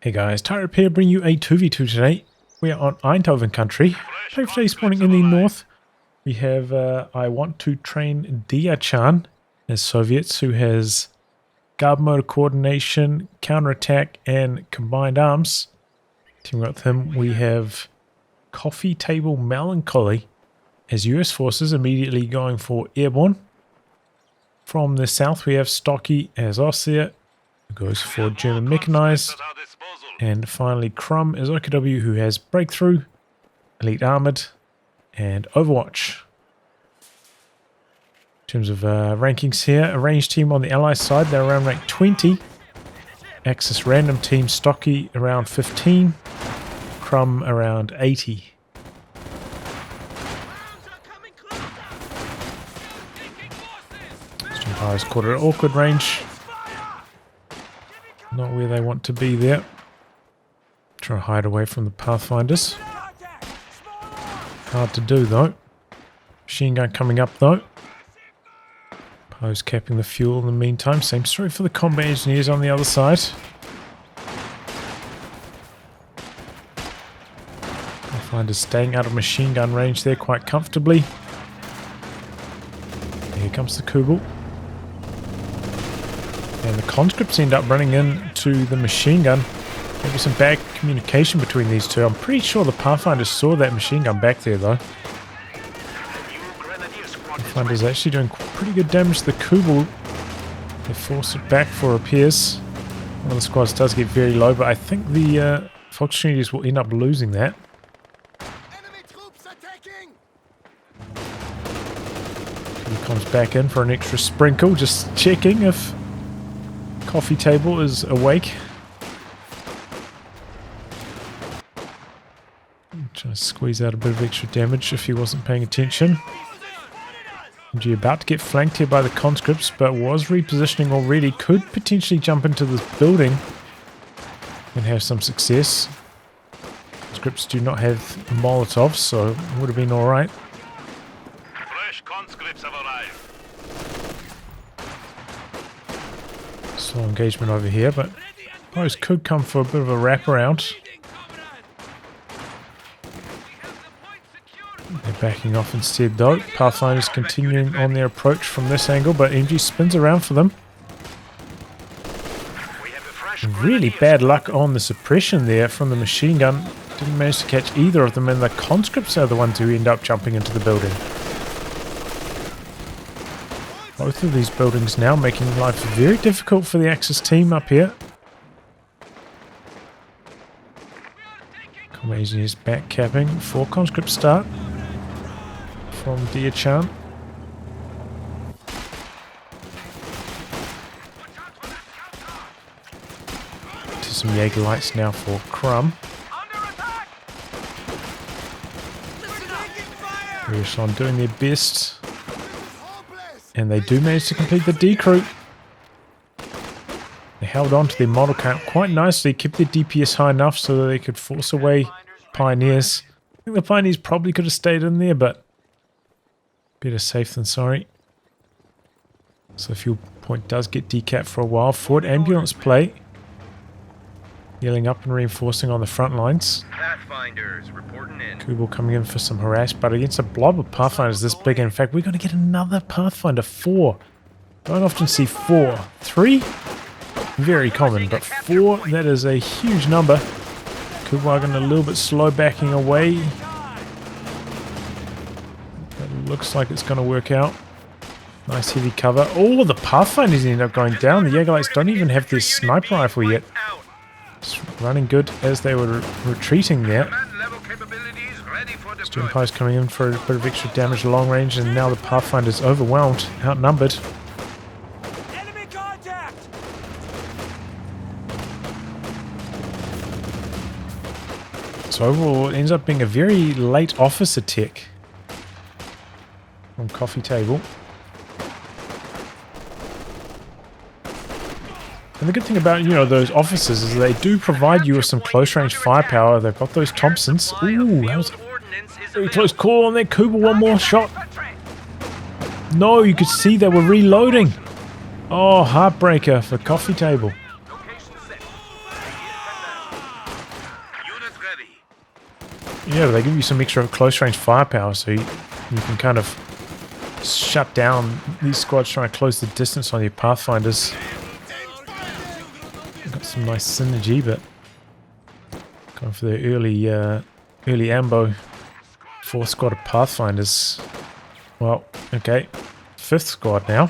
Hey guys, Tyrip here, bringing you a 2v2 today. We are on Eindhoven country. Play for today spawning in the north. We have I want to train Dia-chan as Soviets, who has guard motor coordination, counterattack, and combined arms. Teaming up with him, we have Coffee Table Melancholy as US forces immediately going for Airborne. From the south, we have Stocky as Ostheer, who goes for German Mechanized. And finally, Crumb is OKW, who has Breakthrough, Elite Armored, and Overwatch. In terms of rankings here, a ranged team on the Allies side, they're around rank 20. Axis random team Stocky around 15. Crumb around 80. Empire's caught at an awkward range. Not where they want to be there. Try to hide away from the Pathfinders. Hard to do though. Machine gun coming up though. Poe's capping the fuel in the meantime. Same story for the combat engineers on the other side. Pathfinders staying out of machine gun range there quite comfortably. Here comes the Kubel. And the conscripts end up running into the machine gun. Maybe some bad communication between these two. I'm pretty sure the Pathfinders saw that machine gun back there though. Pathfinder's actually doing pretty good damage to the Kubel. They force it back for repairs. One of the squads does get very low, but I think the Fox Trinitys will end up losing that. He comes back in for an extra sprinkle, just checking if Coffee Table is awake. Trying to squeeze out a bit of extra damage if he wasn't paying attention. MG about to get flanked here by the conscripts, but was repositioning already. Could potentially jump into this building and have some success. Conscripts do not have Molotovs, so it would have been alright. Fresh conscripts have arrived. Slow engagement over here, but those could come for a bit of a wraparound. They're backing off instead though. Pathfinders continuing on their approach from this angle, but MG spins around for them. Really bad luck on the suppression there from the machine gun. Didn't manage to catch either of them, and the conscripts are the ones who end up jumping into the building. Both of these buildings now making life very difficult for the Axis team up here. Combat engineers back capping for conscript start from Dia-chan. To some Jaeger lights now for Crumb. Ryerson doing their best. And they do manage to complete the decrew. They held on to their model count quite nicely, kept their DPS high enough so that they could force away Pioneers. I think the Pioneers probably could have stayed in there, but better safe than sorry. So fuel point does get decapped for a while. Forward ambulance play. Healing up and reinforcing on the front lines. Pathfinders reporting in. Kubel coming in for some harass, but against a blob of Pathfinders this big. In fact, we're going to get another Pathfinder. 4. Don't often see 4. 3? Very common, but 4, that is a huge number. Kubwagen a little bit slow backing away. That looks like it's going to work out. Nice heavy cover. Oh, the Pathfinders end up going down. The Jaegerlights don't even have their sniper rifle yet. Just running good as they were retreating there. Student Pies coming in for a bit of extra damage long range, and now the Pathfinder's overwhelmed, outnumbered. Enemy contact! So overall, it ends up being a very late officer tech from Coffee Table. And the good thing about, those officers is they do provide you with some close-range firepower. They've got those Thompsons. Ooh, that was a very close call on that Kubel. One more shot. No, you could see they were reloading. Oh, heartbreaker for Coffee Table. ready. Yeah, they give you some extra close range firepower, so you can kind of shut down these squads trying to close the distance on your Pathfinders. Got some nice synergy, but going for the early ambo. 4th squad of Pathfinders. Well, okay, 5th squad now.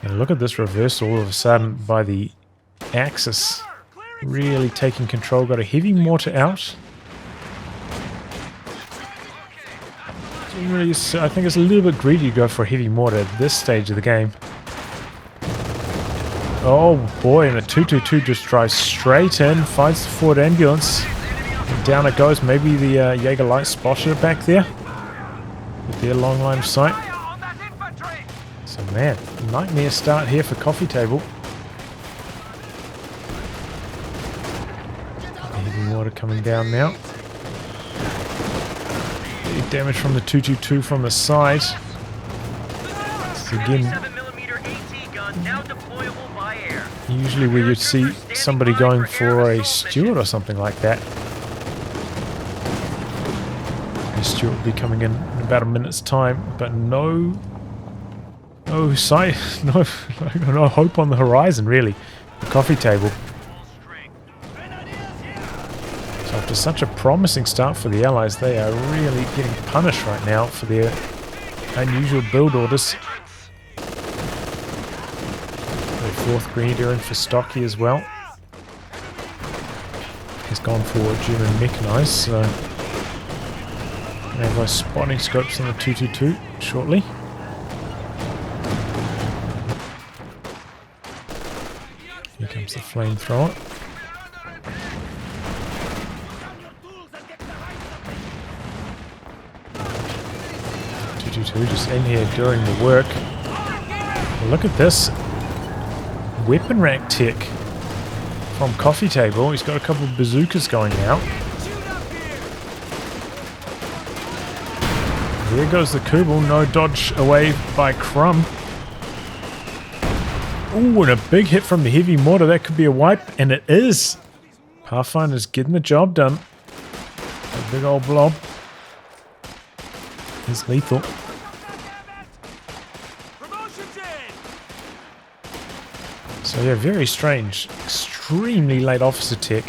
And look at this reversal all of a sudden by the Axis. Really taking control. Got a heavy mortar out. I think it's a little bit greedy to go for a heavy mortar at this stage of the game. Oh boy, and a 222 just drives straight in, finds the forward ambulance. And down it goes. Maybe the Jaeger Light spotted it back there with their long line of sight. So man, nightmare start here for Coffee Table. Heavy mortar coming down now. Big damage from the 222 from the side. So again, usually where you'd see somebody going for a Steward or something like that. The Steward will be coming in about a minute's time, but no sight, no hope on the horizon really. The Coffee Table. So after such a promising start for the Allies, they are really getting punished right now for their unusual build orders. The 4th Grenadier in for Stocky as well. He's gone for German Mechanized, so we have those spotting scopes on the 222 shortly. Here comes the flamethrower. Just in here doing the work. Well, look at this weapon rack tech from Coffee Table. He's got a couple of bazookas going out. There goes the Kubel. No dodge away by Crumb. Ooh, and a big hit from the heavy mortar. That could be a wipe, and it is. Pathfinder's getting the job done. A big old blob. It's lethal. So yeah, very strange. Extremely late officer tech.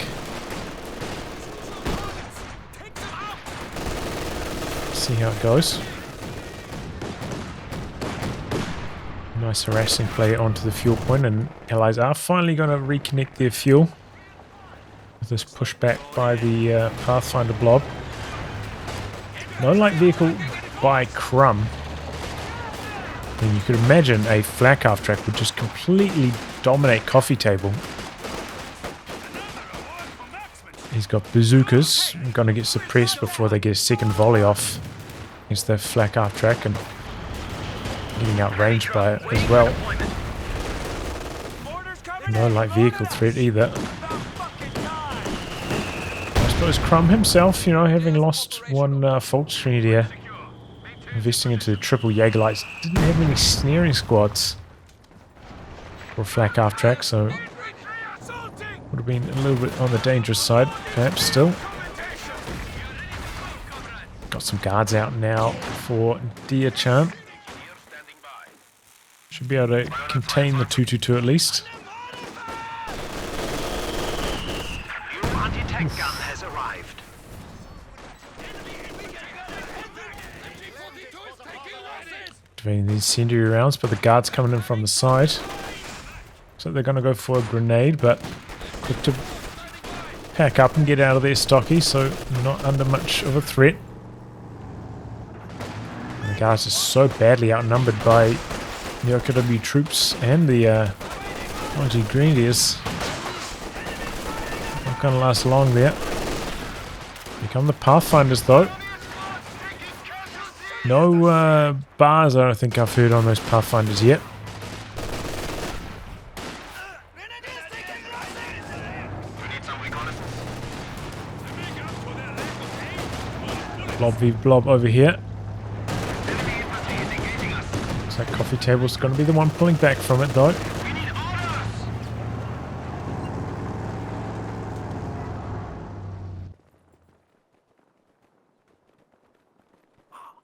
See how it goes. Nice harassing play onto the fuel point, and Allies are finally going to reconnect their fuel with this pushback by the Pathfinder blob. No light vehicle by Crumb. And you could imagine a flak half track would just completely dominate Coffee Table. He's got bazookas. Going to get suppressed before they get a second volley off against the flak half track, and getting outranged by it as well. No light vehicle threat either. I suppose Crumb himself, you know, having lost one Volksgrenadier, investing into the triple Jaeger Lights, didn't have any snaring squads for flak half track, so would have been a little bit on the dangerous side, perhaps still. Got some guards out now for Diachan. Should be able to contain the 222 at least. Your anti-tank gun has arrived. Defending these incendiary rounds, but the guards coming in from the side. So they're going to go for a grenade, but quick to pack up and get out of there, Stocky, so not under much of a threat. And the guards are so badly outnumbered by the OKW troops and the RG Grenadiers. Not going to last long there. Here come the Pathfinders though. No bars I don't think I've heard on those Pathfinders yet. Blob v blob over here. Looks like Coffee Table's going to be the one pulling back from it though.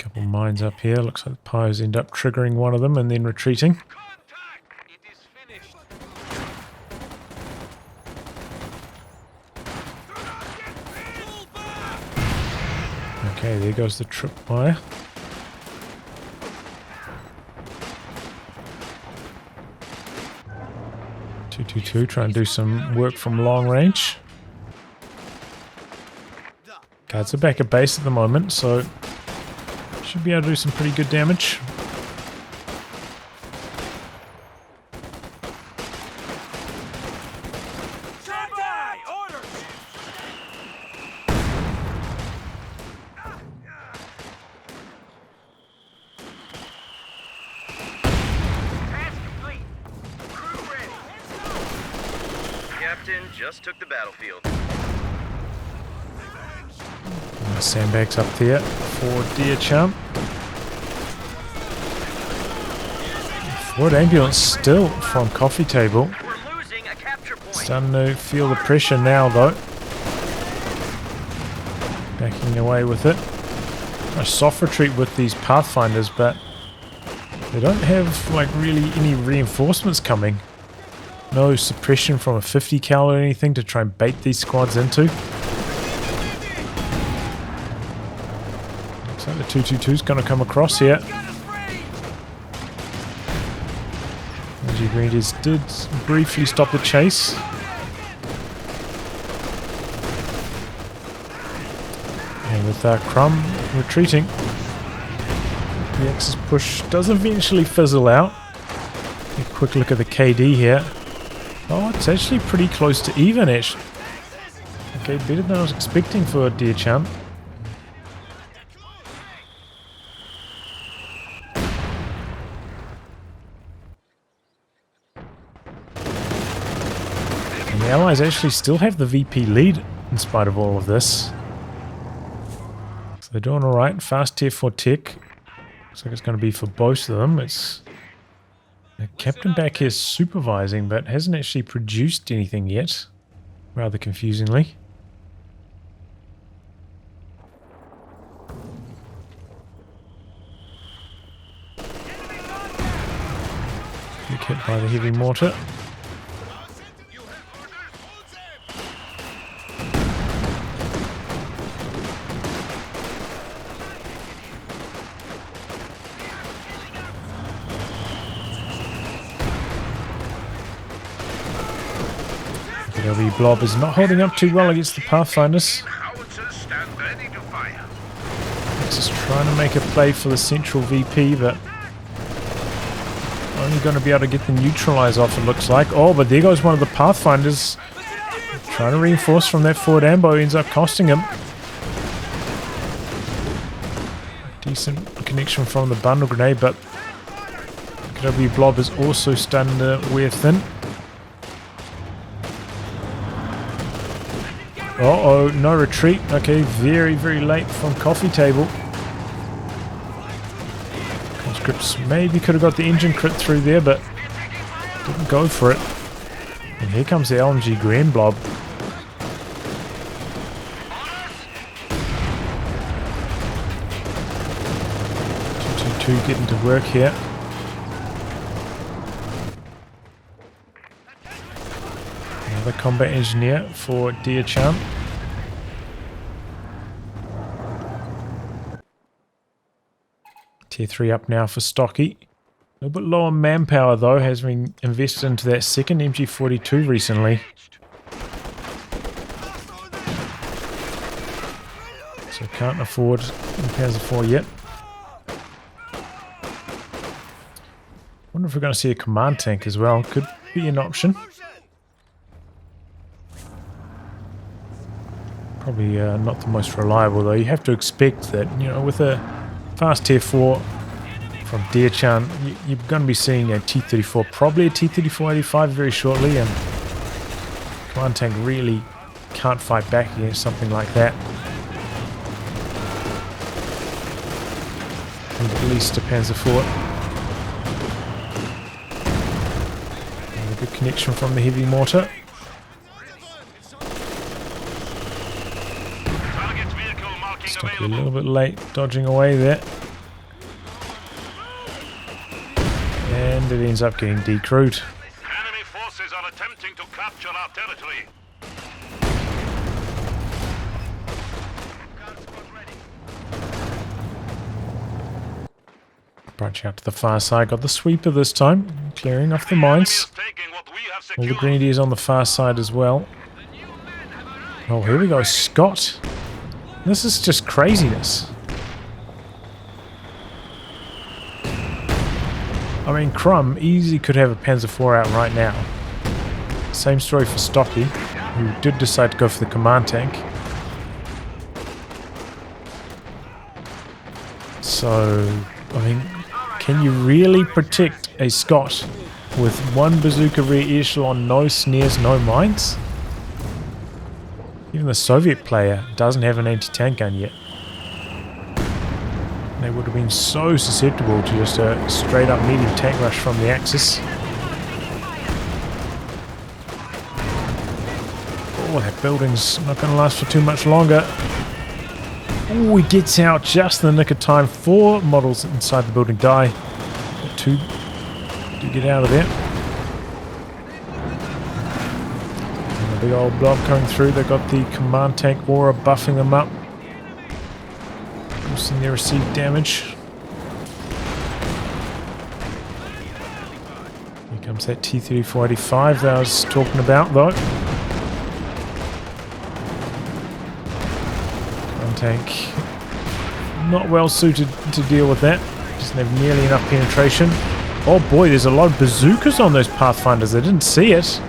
Couple mines up here. Looks like the pyros end up triggering one of them and then retreating. Contact! It is finished. Pull back! Okay, there goes the tripwire. .222 trying to do some work from long range. Guards are back at base at the moment, so should be able to do some pretty good damage. Stand by! Orders! Task complete. Crew ready. Captain just took the battlefield. Sandbags up there for Dear Champ. Forward ambulance still from coffee table. We're losing a capture point. Starting to feel the pressure now though. Backing away with it. A soft retreat with these Pathfinders, but they don't have like really any reinforcements coming. No suppression from a 50 cal or anything to try and bait these squads into. Looks like the 222's going to come across here. Energy Greenies did briefly stop the chase. And with Crumb retreating, the Axis push does eventually fizzle out. A quick look at the KD here. Oh, it's actually pretty close to even, actually. Okay, better than I was expecting for Dear Champ. And the Allies actually still have the VP lead in spite of all of this. So they're doing alright. Fast tier 4 tech. Looks like it's going to be for both of them. It's the captain back here supervising, but hasn't actually produced anything yet. Rather confusingly. Big hit by the heavy mortar. The LV Blob is not holding up too well against the Pathfinders. Howitzers stand ready to fire. Just trying to make a play for the central VP, but only going to be able to get the neutralize off, it looks like. Oh, but there goes one of the Pathfinders. Trying to reinforce from that forward ambo, ends up costing him. Decent connection from the bundle grenade, but KW Blob is also starting to wear thin. Uh-oh, no retreat. Okay, very, very late from coffee table. Conscripts maybe could have got the engine crit through there, but didn't go for it. And here comes the LMG Grand Blob. 222 getting to work here. Another combat engineer for Dear Champ. Tier 3 up now for Stocky. A little bit low on manpower though, has been invested into that second MG42 recently. So can't afford Panzer IV yet. Wonder if we're going to see a command tank as well. Could be an option. Probably not the most reliable though. You have to expect that, you know, with a fast tier 4 from Dear Chan, you're going to be seeing a T-34, probably a T-34-85 very shortly, and command tank really can't fight back against something like that. And at least a Panzer IV. And a good connection from the heavy mortar. Stuck a little bit late, dodging away there. and it ends up getting decrewed. Enemy forces are attempting to capture our territory. Branching out to the far side, got the sweeper this time, clearing off the mines. Taking what we have All the secured. grenadiers on the far side as well. Oh, here we go, Scott. This is just craziness. I mean, Crumb easily could have a Panzer IV out right now. Same story for Stocky, who did decide to go for the command tank. So, I mean, can you really protect a Scot with one bazooka rear echelon, no snares, no mines? Even the Soviet player doesn't have an anti-tank gun yet. They would have been so susceptible to just a straight up medium tank rush from the Axis. Oh, that building's not going to last for too much longer. Oh, he gets out just in the nick of time. 4 models inside the building die. But 2 do get out of there. And a big old blob coming through. They've got the command tank aura buffing them up. Boosting their received damage. Here comes that T-3485 that I was talking about though. Tank not well suited to deal with that. Doesn't have nearly enough penetration. Oh boy, there's a lot of bazookas on those Pathfinders. I didn't see it.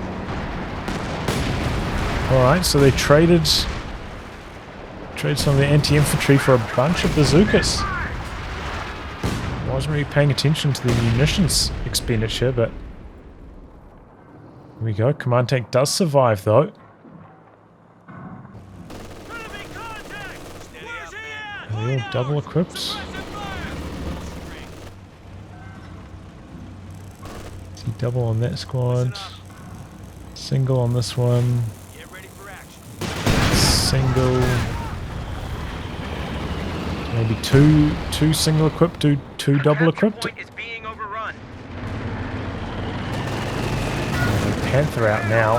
Alright, so they traded some of the anti-infantry for a bunch of bazookas. Wasn't really paying attention to the munitions expenditure, but here we go. Command tank does survive though. They're all double equipped. See double on that squad. Single on this one. Single. Maybe two single equipped, two double equipped. Is being overrun. Panther out now.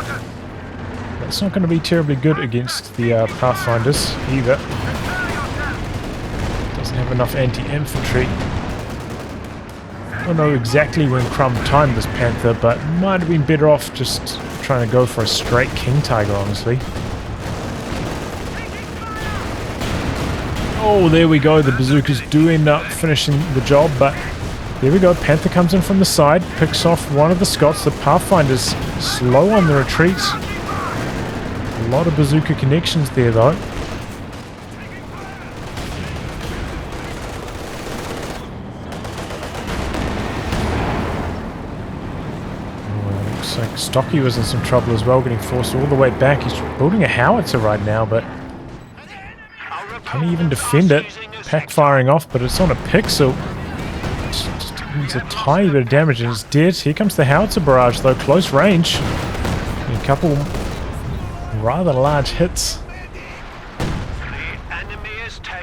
That's not going to be terribly good against the Pathfinders either. Doesn't have enough anti-infantry. I don't know exactly when Crumb timed this Panther, but might have been better off just trying to go for a straight King Tiger, honestly. Oh, there we go. The bazookas do end up finishing the job, but there we go. Panther comes in from the side, picks off one of the Scots. The Pathfinder's slow on the retreat. A lot of bazooka connections there, though. Looks like Stocky was in some trouble as well, getting forced all the way back. He's building a howitzer right now, but can he even defend it? Pack firing off, but it's on a pixel. Just needs a tiny bit of damage and it's dead. Here comes the howitzer barrage though, close range. And a couple rather large hits.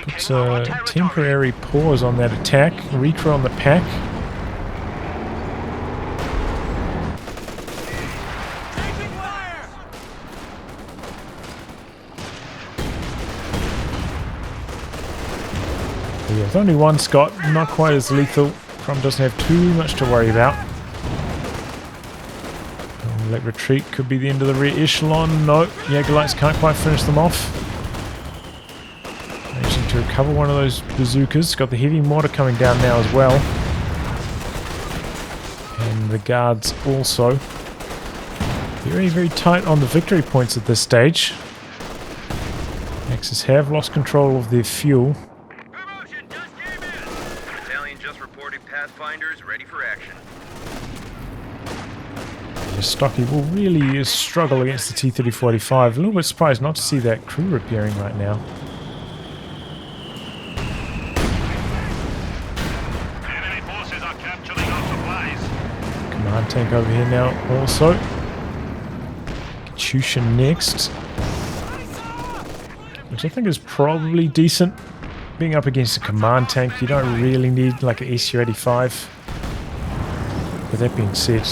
Puts a temporary pause on that attack. Recrew on the pack. Yeah, there's only one Scot, not quite as lethal. Crumb doesn't have too much to worry about. Oh, that retreat could be the end of the rear echelon. No, Jagerlights can't quite finish them off. Managing to recover one of those bazookas. Got the heavy mortar coming down now as well. And the guards also. Very, very tight on the victory points at this stage. Axis have lost control of their fuel. Pathfinders ready for action. Stocky will really struggle against the T-3485. A little bit surprised not to see that crew repairing right now. Enemy forces are capturing our supplies. Command tank over here now also. Katyusha next. Which I think is probably decent. Being up against a command tank, you don't really need like an SU-85. The that being said,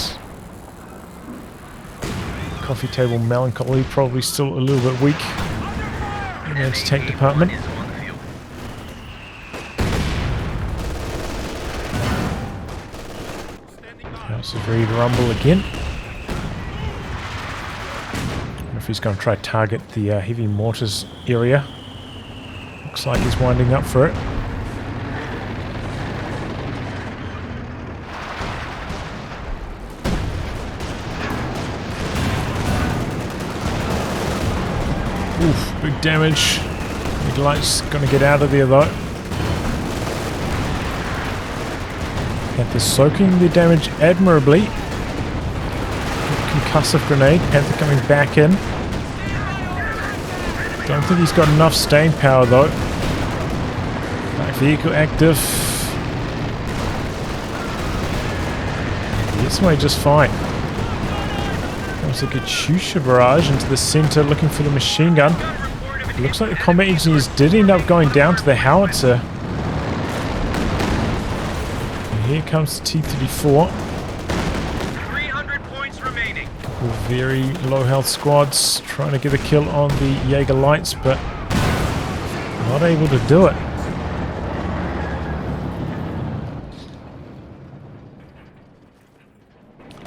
coffee table melancholy probably still a little bit weak in the anti-tank department. Is on the field. House is ready to rumble again. I wonder if he's going to try to target the heavy mortars area. Looks like he's winding up for it. Oof, big damage. Big light's gonna get out of there though. Panther soaking the damage admirably. Concussive grenade. Panther coming back in. Don't think he's got enough staying power though. Light vehicle active. Gets away just fine. There's a Katyusha barrage into the center looking for the machine gun. It looks like the combat engineers did end up going down to the howitzer. And here comes the T-34. 300 points remaining. Couple very low health squads trying to get a kill on the Jaeger lights, but not able to do it.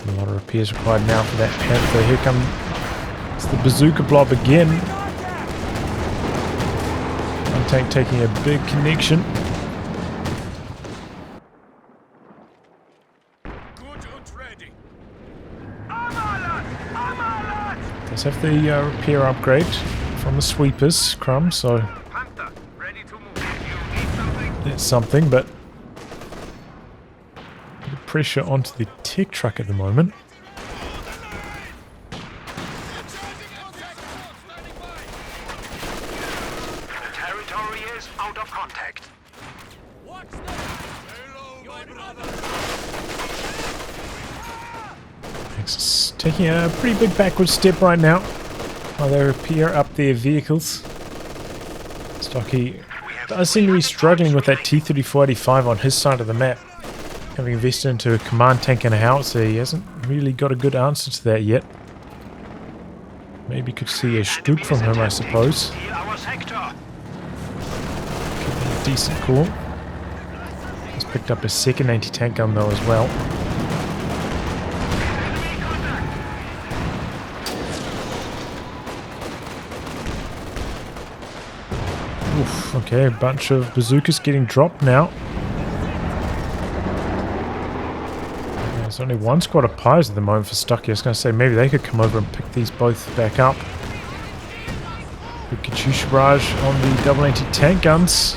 A lot of repairs required now for that Panther. Here comes the bazooka blob again. One tank taking a big connection. Good and ready. Does have the repair upgrade from the sweepers, Crumb, so Panther, ready to move. You need something? that's something, but the pressure onto the tech truck at the moment. Territory is out of contact. Watch that. Hello, my brother. It's taking a pretty big backward step right now while they repair up their vehicles. Stocky does seem to be struggling with that T-3485 on his side of the map. Having invested into a command tank and a howitzer, he hasn't really got a good answer to that yet. Maybe could see a Stuk from him, I suppose. Heal our sector. Could be a decent call. He's picked up a second anti-tank gun though as well. Oof, okay, a bunch of bazookas getting dropped now. There's only one squad of pies at the moment for Stucky. I was going to say maybe they could come over and pick these both back up. Good Katyusha barrage on the double anti-tank guns.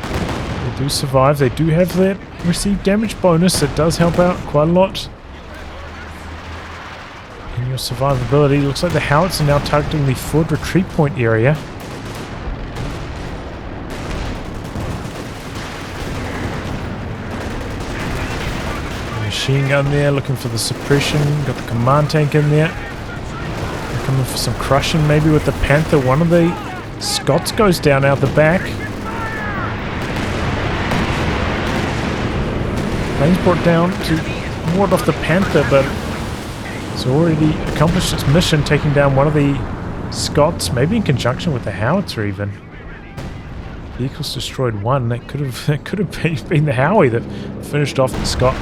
They do survive. They do have that received damage bonus. That does help out quite a lot in your survivability. Looks like the howitzer now targeting the forward retreat point area. Machine gun there, looking for the suppression. Got the command tank in there. They're coming for some crushing maybe with the Panther. One of the Scots goes down out the back. Plane's brought down to ward off the Panther, but it's already accomplished its mission, taking down one of the Scots, maybe in conjunction with the howitzer even. Vehicles destroyed one. That could have been the Howie that finished off the Scot.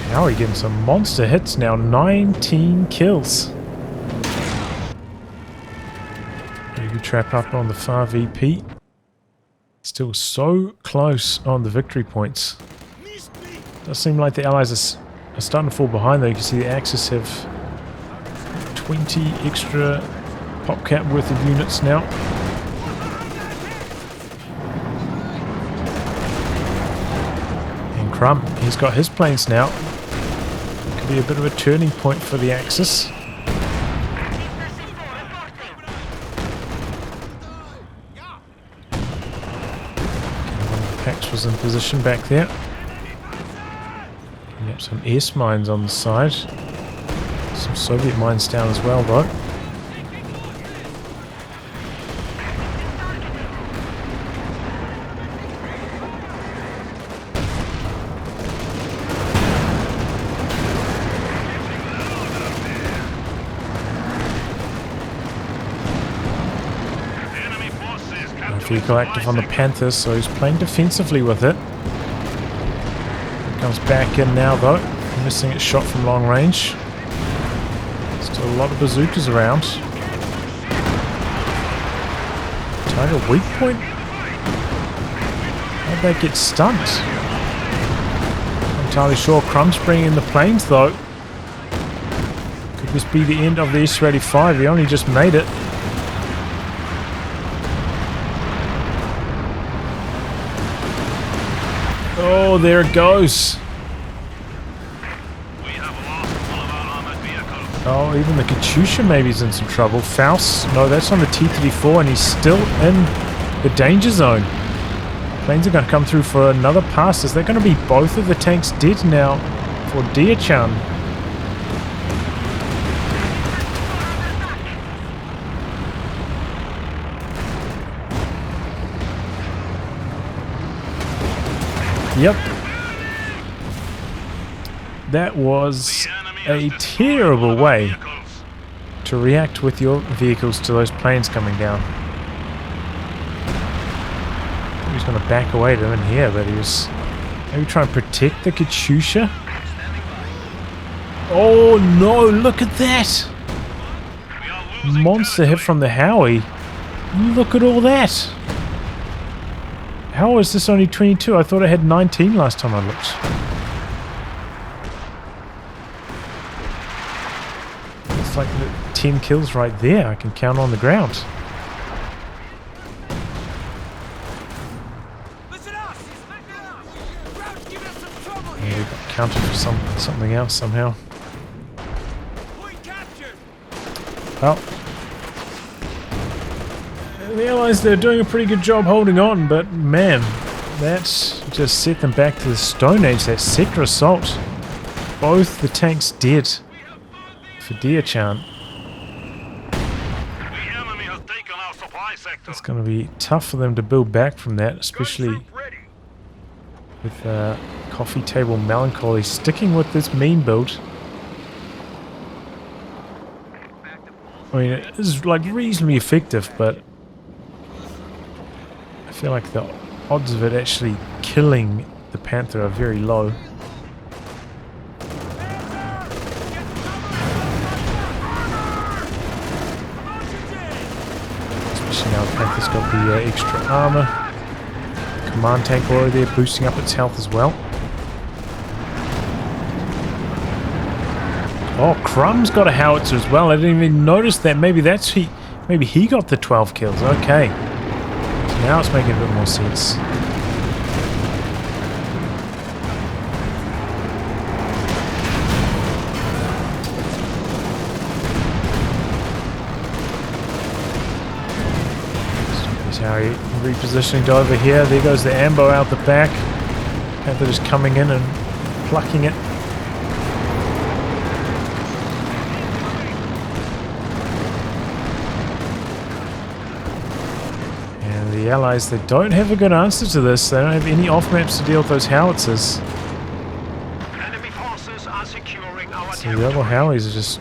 Howie getting some monster hits now. 19 kills. Very good trap up on the far VP. Still so close on the victory points. Does seem like the Allies are starting to fall behind though. You can see the Axis have 20 extra PopCap worth of units now. And Crumb, he's got his planes now. Could be a bit of a turning point for the Axis. Pax was in position back there. Yep, some S mines on the side. Some Soviet mines down as well though. vehicle active on the Panther, so he's playing defensively with it. Comes back in now though, missing its shot from long range. Still a lot of bazookas around. Target weak point? How'd they get stunned? Not entirely sure. Crumb's bringing in the planes though. Could this be the end of the S-35? He only just made it. Oh, there it goes. We have lost one of our armored vehicles. Oh, even the Katyusha maybe is in some trouble. Faust, no, that's on the T-34 and he's still in the danger zone. Planes are going to come through for another pass. Is that going to be both of the tanks dead now for Diachan? Yep. That was a terrible way to react with your vehicles to those planes coming down. He was going to back away to them in here, but he was maybe trying to protect the Katyusha. Oh no, look at that! Monster hit from the Howie. Look at all that! How is this only 22? I thought it had 19 last time I looked. It's like 10 kills right there I can count on the ground. Yeah, we got counted for something else somehow. Well, the Allies, they're doing a pretty good job holding on, but man, that's just set them back to the Stone Age, that sector assault. Both the tanks dead for Diachan. The enemy has taken our supply sector. It's going to be tough for them to build back from that, especially with Coffee Table Melancholy sticking with this mean build. I mean, it is like reasonably effective, but I feel like the odds of it actually killing the Panther are very low. Especially now the Panther's got the extra armor. Command tank below there boosting up its health as well. Oh, Crumb's got a howitzer as well. I didn't even notice that. Maybe that's maybe he got the 12 kills. Okay. So now it's making a bit more sense. Here's Harry repositioning to over here. There goes the ambo out the back. Panther just coming in and plucking it. The Allies, they don't have a good answer to this. They don't have any off-maps to deal with those howitzers. Enemy forces are securing our So the other Howies are just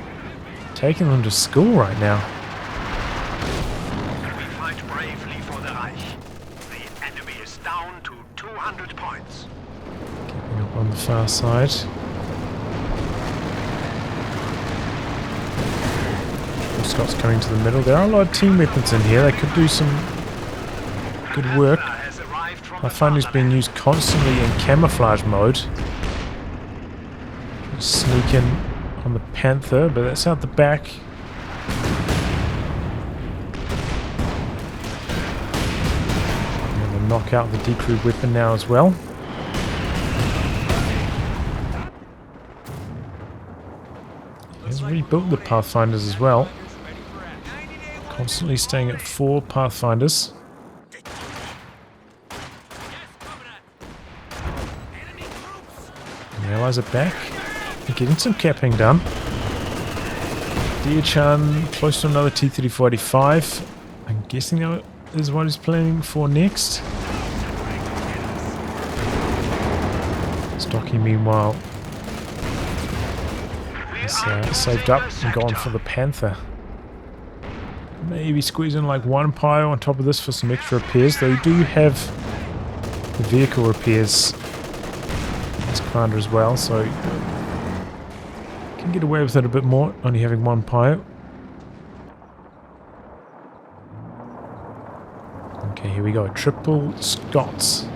taking them to school right now. We fight bravely for the Reich. The enemy is down to 200 points. Keeping up on the far side. Scott's coming to the middle. There are a lot of team weapons in here. They could do some good work. Pathfinder's being used constantly in camouflage mode. Sneak in on the Panther, but that's out the back. And we'll knock out the decrewed weapon now as well. He's rebuilt the Pathfinders as well. Constantly staying at 4 Pathfinders. The Allies are back. They're getting some capping done. Diachan close to another T-34-85. I'm guessing that is what he's planning for next. Stocky, meanwhile, is saved up and gone for the Panther. Maybe squeeze in like one pile on top of this for some extra repairs. Though you do have the vehicle repairs as commander as well, so you can get away with it a bit more, only having one pile. Okay, here we go. Triple Scots.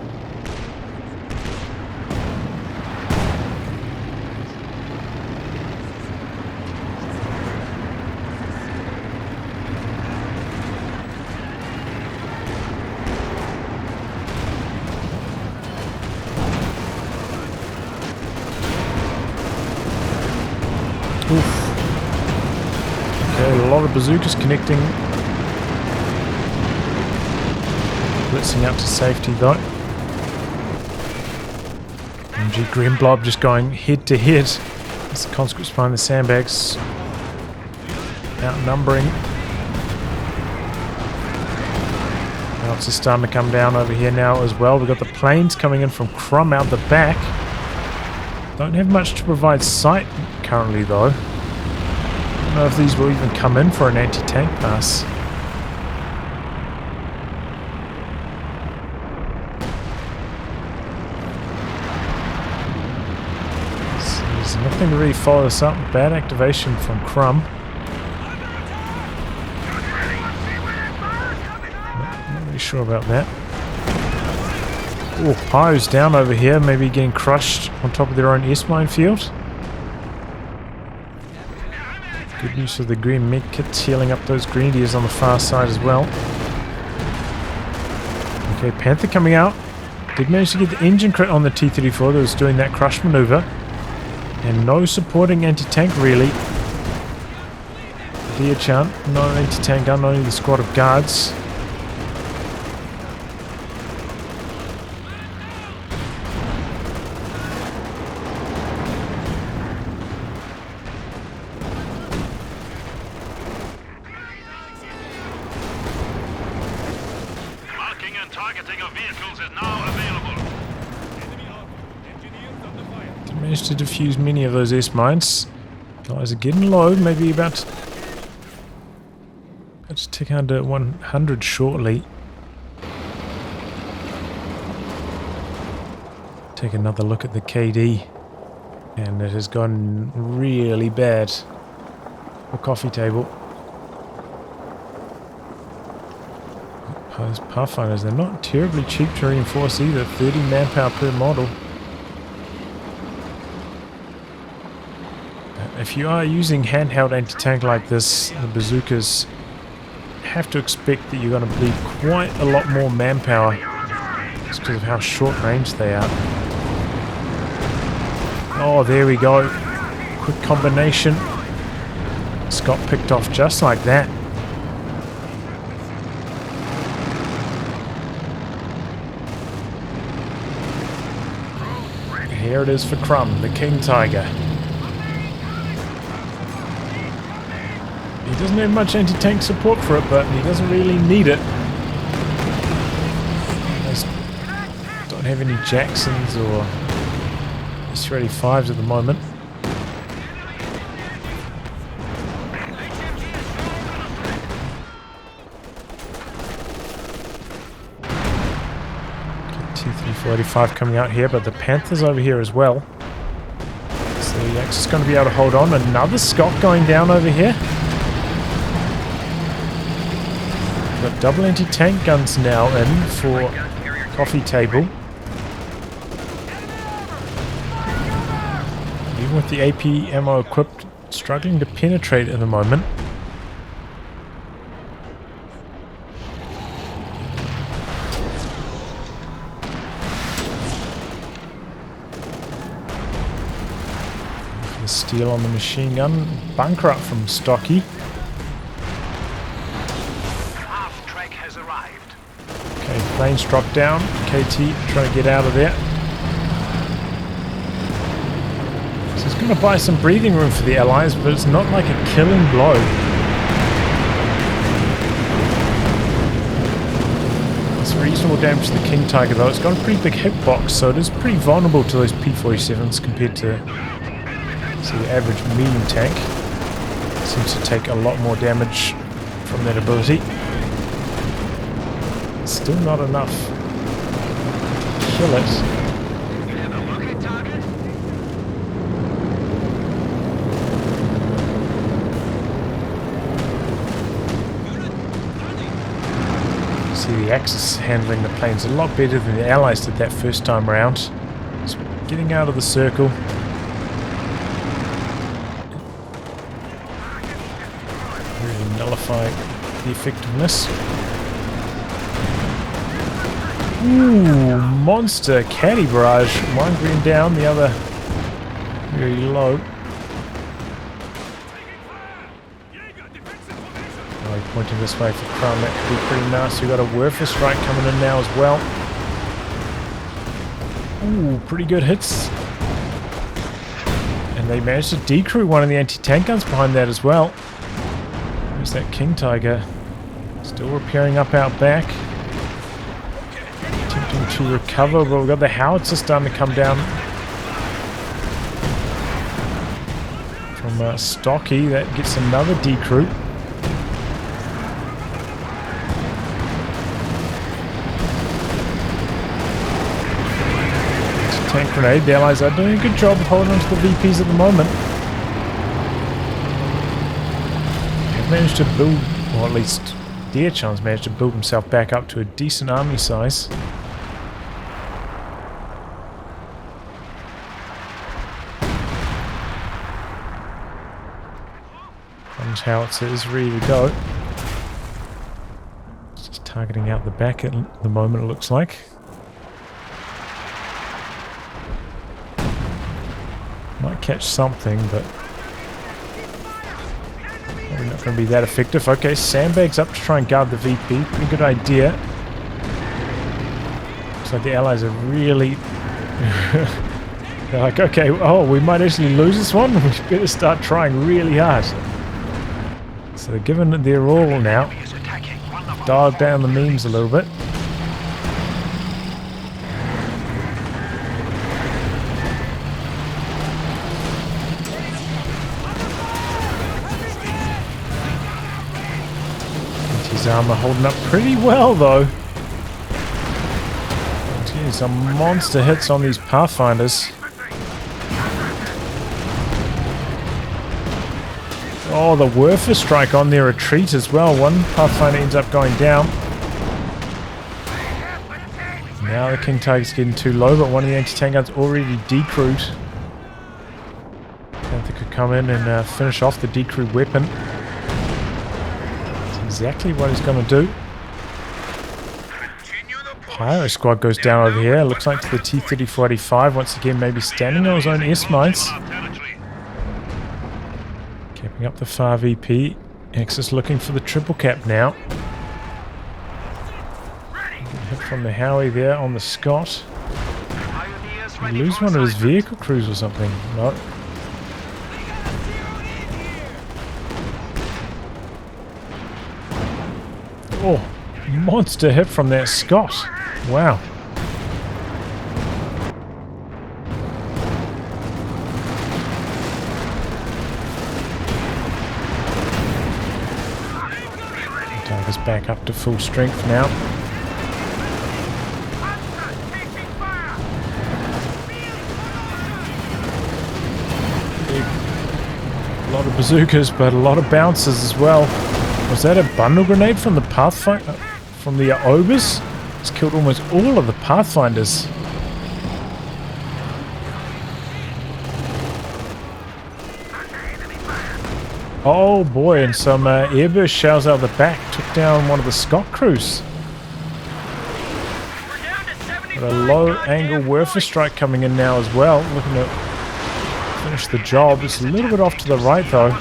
Oof. Okay, a lot of bazookas connecting. Blitzing out to safety though. MG Green Blob just going head to head. As the conscripts behind the sandbags outnumbering. Else is starting to come down over here now as well. We've got the planes coming in from Crumb out the back. Don't have much to provide sight currently though. I don't know if these will even come in for an anti-tank pass. So there's nothing to really follow this up. Bad activation from Crumb. Not really sure about that. Oh, Pyro's down over here, maybe getting crushed on top of their own S-mine field. Good use of the green med kits, healing up those grenadiers on the far side as well. Okay, Panther coming out. Did manage to get the engine crit on the T-34 that was doing that crush maneuver. And no supporting anti-tank really. Diachan, no anti-tank gun, only the squad of guards. Managed to defuse many of those S-mines. Guys are getting low, maybe about to tick under 100 shortly. Take another look at the KD, and it has gone really bad for coffee table. Those Pathfinders, they're not terribly cheap to reinforce either, 30 manpower per model. If you are using handheld anti-tank like this, the bazookas have to expect that you're going to bleed quite a lot more manpower just because of how short range they are. Oh, there we go. Quick combination. Scott picked off just like that. Here it is for Crumb, the King Tiger. He doesn't have much anti-tank support for it, but he doesn't really need it. Don't have any Jacksons or S-35s at the moment. T-3485 coming out here, but the Panthers over here as well. So the Axis is going to be able to hold on. Another Scott going down over here. Got double anti-tank guns now in for coffee table. Even with the AP ammo equipped, struggling to penetrate at the moment. The steel on the machine gun. Bunker up from Stocky. Okay, planes drop down. KT trying to get out of there. So it's going to buy some breathing room for the Allies, but it's not like a killing blow. It's reasonable damage to the King Tiger though. It's got a pretty big hitbox, so it is pretty vulnerable to those P-47s compared to the average medium tank. It seems to take a lot more damage from that ability. Still not enough to kill it. Have a look at target. See, the Axis handling the planes a lot better than the Allies did that first time round. Just getting out of the circle. Really nullifying the effectiveness. Ooh, monster caddy barrage. One green down, the other very low. Oh, pointing this way for Crumb. That could be pretty nasty. We've got a Werfer strike coming in now as well. Ooh, pretty good hits. And they managed to decrew one of the anti-tank guns behind that as well. There's that King Tiger. Still repairing up out back. Attempting to recover, but we've got the howitzer starting to come down. From Stocky, that gets another decrew. Tank grenade. The Allies are doing a good job of holding on to the VPs at the moment. They've managed to build, or at least Deerchan's managed to build himself back up to a decent army size. Crum's howitzer is ready to go. Just targeting out the back at the moment, it looks like. Might catch something, but probably not going to be that effective. Okay, sandbags up to try and guard the VP. Pretty good idea. Looks like the Allies are really... They're like, okay, oh, we might actually lose this one. We better start trying really hard. So they're giving it their all now. Dialed down the memes a little bit. His armor holding up pretty well though. Geez, some monster hits on these Pathfinders. Oh, the Werfer strike on their retreat as well. One Pathfinder ends up going down. Now the King Tiger's getting too low, but one of the anti-tank guns already decrewed. Panther could come in and finish off the decrewed weapon. Exactly what he's going to do. Pyro squad goes down over here. Looks like to the T-3485 once again, maybe standing on his own S-mines. Capping up the far VP. Axis looking for the triple cap now. Hit from the Howie there on the Scott. Did he lose one of his vehicle crews or something? No. Oh, monster hit from that Scott. Wow. Tiger's back up to full strength now. A lot of bazookas, but a lot of bouncers as well. Was that a bundle grenade from the Pathfinder? From the Ogres? It's killed almost all of the Pathfinders. Oh boy, and some airburst shells out of the back took down one of the Scott crews. Got a low angle Werfer strike coming in now as well, looking to finish the job. It's a little bit off to the right though.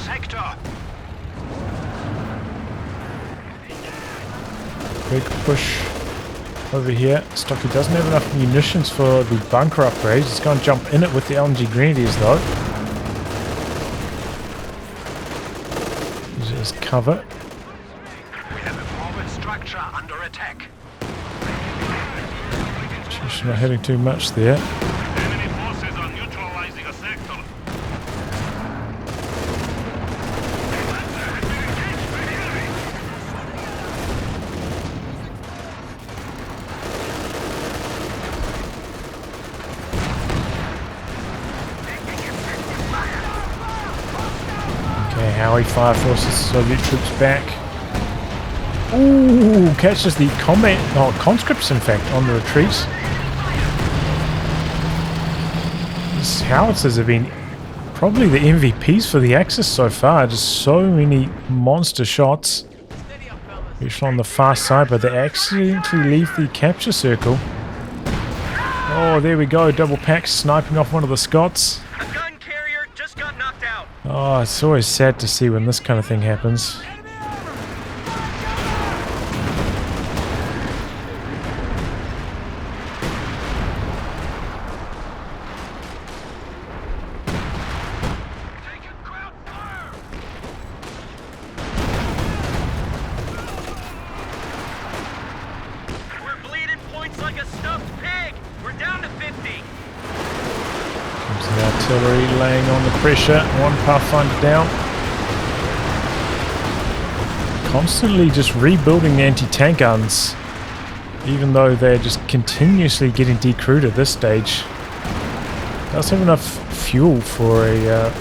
Big push over here. Stocky doesn't have enough munitions for the bunker upgrades. He's going to jump in it with the LMG Grenadiers though. Use it as cover. We have a forward structure under attack. She's not hitting too much there. Enemy forces are neutralizing a sector. Yeah, Howie fire forces Soviet troops back. Ooh, catches the conscripts, in fact, on the retreat. These howitzers have been probably the MVPs for the Axis so far. Just so many monster shots. Especially on the far side, but they accidentally leave the capture circle. Oh, there we go. Double pack sniping off one of the Scots. A gun carrier just got knocked out. Oh, it's always sad to see when this kind of thing happens. Artillery laying on the pressure. One Pathfinder down. Constantly just rebuilding the anti-tank guns, even though they're just continuously getting decrewed at this stage. Does have enough fuel for a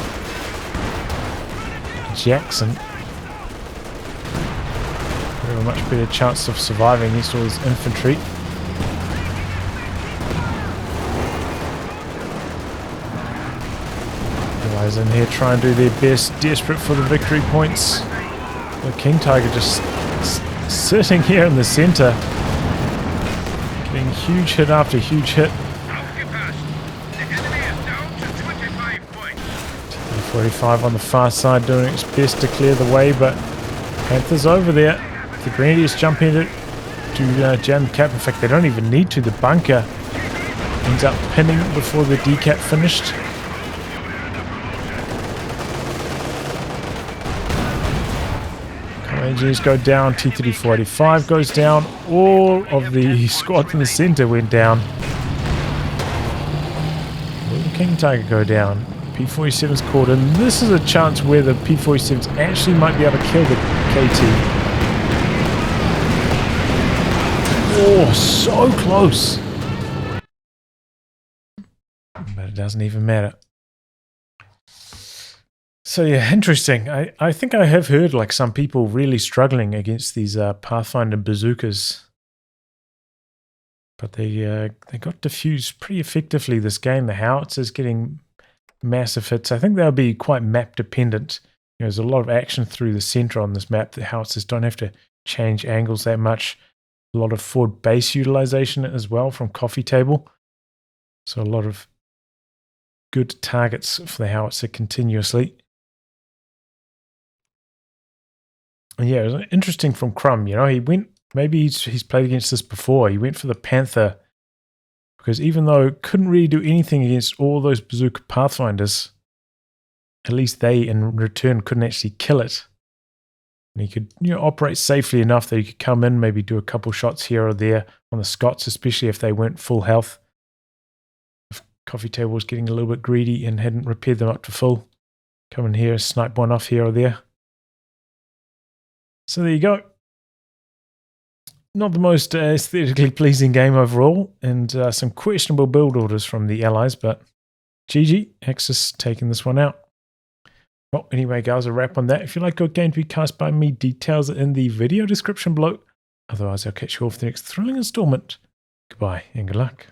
Jackson. We have a much better chance of surviving against all this infantry. Guys in here try and do their best, desperate for the victory points. The King Tiger just sitting here in the center, getting huge hit after huge hit. T-45 on the far side doing its best to clear the way, but Panther's over there. The Grenadiers jump in it to jam the cap. In fact, they don't even need to. The bunker ends up pinning before the decap finished. Engineers go down, T-34-85 goes down, all of the squad in the center went down. Will the King Tiger go down? P-47's caught in. This is a chance where the P-47s actually might be able to kill the KT. Oh, so close! But it doesn't even matter. So yeah, interesting. I think I have heard like some people really struggling against these Pathfinder bazookas, but they got diffused pretty effectively this game. The howitzers getting massive hits. I think they'll be quite map dependent. You know, there's a lot of action through the center on this map. The howitzers don't have to change angles that much. A lot of forward base utilization as well from coffee table. So a lot of good targets for the howitzer continuously. Yeah, it was interesting from Crumb. You know, he went, maybe he's played against this before. He went for the Panther because even though couldn't really do anything against all those bazooka Pathfinders, at least they in return couldn't actually kill it. And he could, you know, operate safely enough that he could come in, maybe do a couple shots here or there on the Scots, especially if they weren't full health. If coffee table was getting a little bit greedy and hadn't repaired them up to full, come in here, snipe one off here or there. So there you go. Not the most aesthetically pleasing game overall, and some questionable build orders from the Allies, but GG, Axis taking this one out. Well, anyway, guys, a wrap on that. If you like your game to be cast by me, details are in the video description below. Otherwise, I'll catch you all for the next thrilling installment. Goodbye and good luck.